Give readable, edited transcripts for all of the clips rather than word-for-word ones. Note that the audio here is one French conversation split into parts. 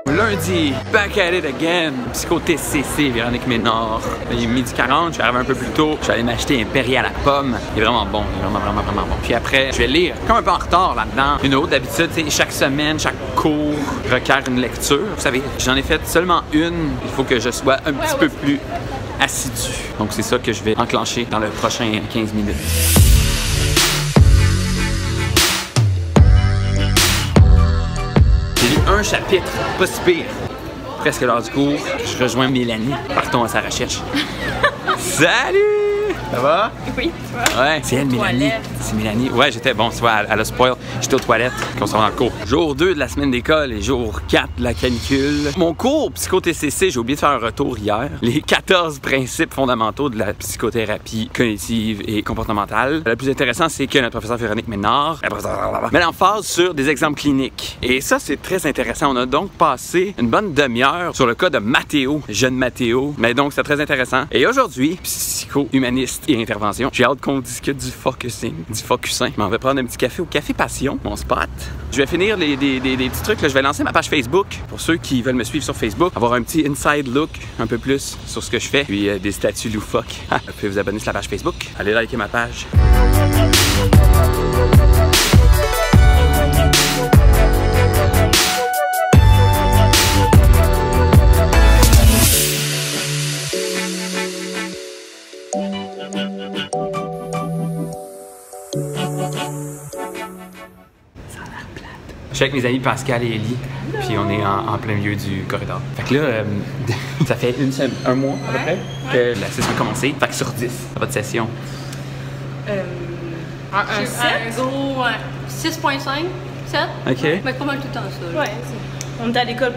Lundi, back at it again. Psycho TCC, Véronique Ménard. Il est 12h40, je suis arrivé un peu plus tôt. Je suis allé m'acheter un Perrier à la pomme. Il est vraiment bon, il est vraiment bon. Puis après, je vais lire, comme un peu en retard là-dedans. Une autre, d'habitude, chaque semaine, chaque cours requiert une lecture. Vous savez, j'en ai fait seulement une. Il faut que je sois un petit peu plus assidu. Donc c'est ça que je vais enclencher dans le prochain 15 minutes. Un chapitre, pas si pire. Presque l'heure du cours, je rejoins Mélanie. Partons à sa recherche. Salut! Ça va? Oui, tu vois. Ouais, c'est elle, Mélanie. C'est Mélanie. Ouais, j'étais, bon, tu vois, elle a spoil. J'étais aux toilettes quand on s'en va dans le cours. Jour 2 de la semaine d'école et jour 4 de la canicule. Mon cours psycho-TCC, j'ai oublié de faire un retour hier. Les 14 principes fondamentaux de la psychothérapie cognitive et comportementale. Le plus intéressant, c'est que notre professeur Véronique Ménard met l'emphase sur des exemples cliniques. Et ça, c'est très intéressant. On a donc passé une bonne demi-heure sur le cas de Mathéo, jeune Mathéo. Mais donc, c'est très intéressant. Et aujourd'hui, psycho-humaniste et intervention. J'ai hâte qu'on discute du focusing, du focusing. Je m'en vais prendre un petit café au Café Passion, mon spot. Je vais finir des petits trucs. Là, je vais lancer ma page Facebook pour ceux qui veulent me suivre sur Facebook. Avoir un petit inside look un peu plus sur ce que je fais. Puis des statuts loufoques. Vous pouvez vous abonner sur la page Facebook. Allez liker ma page. Je suis avec mes amis Pascal et Ellie, puis on est en plein milieu du corridor. Fait que là, ça fait un mois à peu près que la session a commencé. Fait que sur 10, votre session. Un 7? Un gros 6.5, 7. OK. Mais pas mal tout le temps ça. Ouais, on était à l'école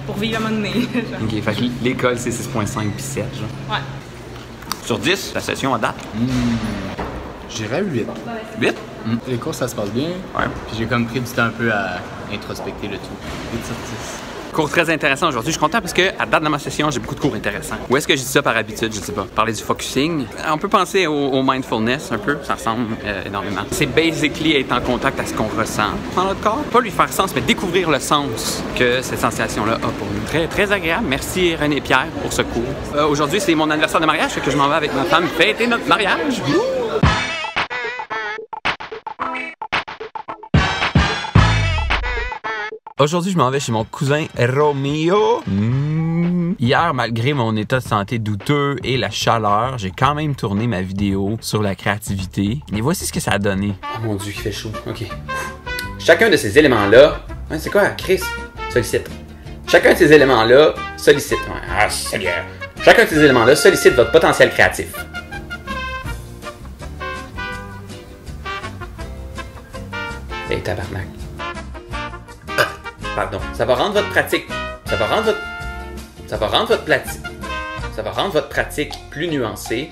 pour vivre à un moment donné. OK, fait que l'école c'est 6.5 puis 7, genre. Ouais. Sur 10, la session à date? J'irais 8. 8? Les cours, ça se passe bien. Ouais. Puis j'ai comme pris du temps un peu à introspecter le tout. 8 sur 10. Cours très intéressant aujourd'hui. Je suis content parce que à date dans ma session, j'ai beaucoup de cours intéressants. Où est-ce que je dis ça par habitude? Je sais pas. Parler du focusing. On peut penser au mindfulness un peu. Ça ressemble énormément. C'est basically être en contact avec ce qu'on ressent dans notre corps. Pas lui faire sens, mais découvrir le sens que cette sensation-là a pour nous. Très, très agréable. Merci René et Pierre pour ce cours. Aujourd'hui, c'est mon anniversaire de mariage, fait que je m'en vais avec ma femme fêter notre mariage. Aujourd'hui, je m'en vais chez mon cousin Romeo. Hier, malgré mon état de santé douteux et la chaleur, j'ai quand même tourné ma vidéo sur la créativité. Et voici ce que ça a donné. Oh mon Dieu, il fait chaud. OK. Chacun de ces éléments-là... Ouais, c'est quoi, Chris? Sollicite. Chacun de ces éléments-là sollicite... Ah, Seigneur. Chacun de ces éléments-là sollicite votre potentiel créatif. Hey, tabarnak. Pardon. Ça va rendre votre pratique. Ça va rendre votre pratique plus nuancée.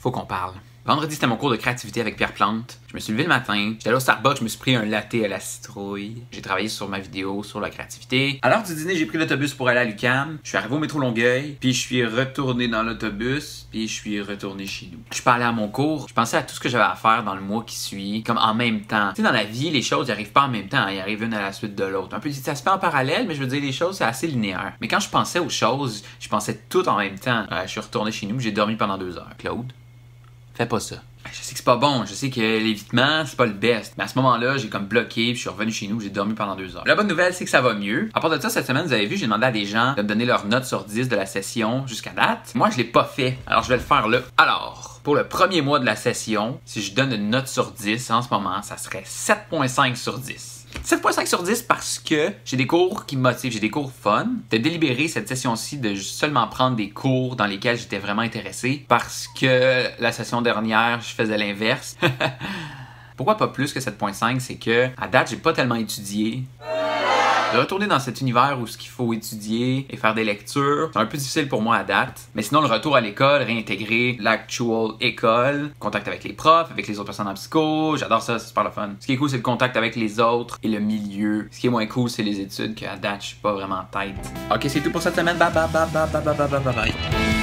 Faut qu'on parle. Vendredi, c'était mon cours de créativité avec Pierre Plante. Je me suis levé le matin, j'étais allé au Starbucks, je me suis pris un latte à la citrouille. J'ai travaillé sur ma vidéo sur la créativité. À l'heure du dîner, j'ai pris l'autobus pour aller à l'UQAM. Je suis arrivé au métro Longueuil, puis je suis retourné dans l'autobus, puis je suis retourné chez nous. Je suis pas allé à mon cours, je pensais à tout ce que j'avais à faire dans le mois qui suit, comme en même temps. Tu sais, dans la vie, les choses n'arrivent pas en même temps, ils arrivent une à la suite de l'autre. Un peu, ça se fait en parallèle, mais je veux dire, les choses, c'est assez linéaire. Mais quand je pensais aux choses, je pensais tout en même temps. Je suis retourné chez nous, j'ai dormi pendant 2 heures. Claude, fais pas ça. Je sais que c'est pas bon, je sais que l'évitement, c'est pas le best. Mais à ce moment-là, j'ai comme bloqué, puis je suis revenu chez nous, j'ai dormi pendant 2 heures. La bonne nouvelle, c'est que ça va mieux. À part de ça, cette semaine, vous avez vu, j'ai demandé à des gens de me donner leurs notes sur 10 de la session jusqu'à date. Moi, je l'ai pas fait. Alors, je vais le faire là. Alors, pour le premier mois de la session, si je donne une note sur 10 en ce moment, ça serait 7.5 sur 10. 7.5 sur 10 parce que j'ai des cours qui me motivent, j'ai des cours fun. J'ai délibéré cette session-ci de seulement prendre des cours dans lesquels j'étais vraiment intéressé parce que la session dernière, je faisais l'inverse. Pourquoi pas plus que 7.5? C'est que à date, j'ai pas tellement étudié. De retourner dans cet univers où ce qu'il faut étudier et faire des lectures, c'est un peu difficile pour moi à date. Mais sinon, le retour à l'école, réintégrer l'actual école, contact avec les profs, avec les autres personnes en psycho, j'adore ça, c'est super le fun. Ce qui est cool, c'est le contact avec les autres et le milieu. Ce qui est moins cool, c'est les études, qu'à date, je suis pas vraiment en tête. Ok, c'est tout pour cette semaine. Bye bye bye bye bye bye bye bye bye.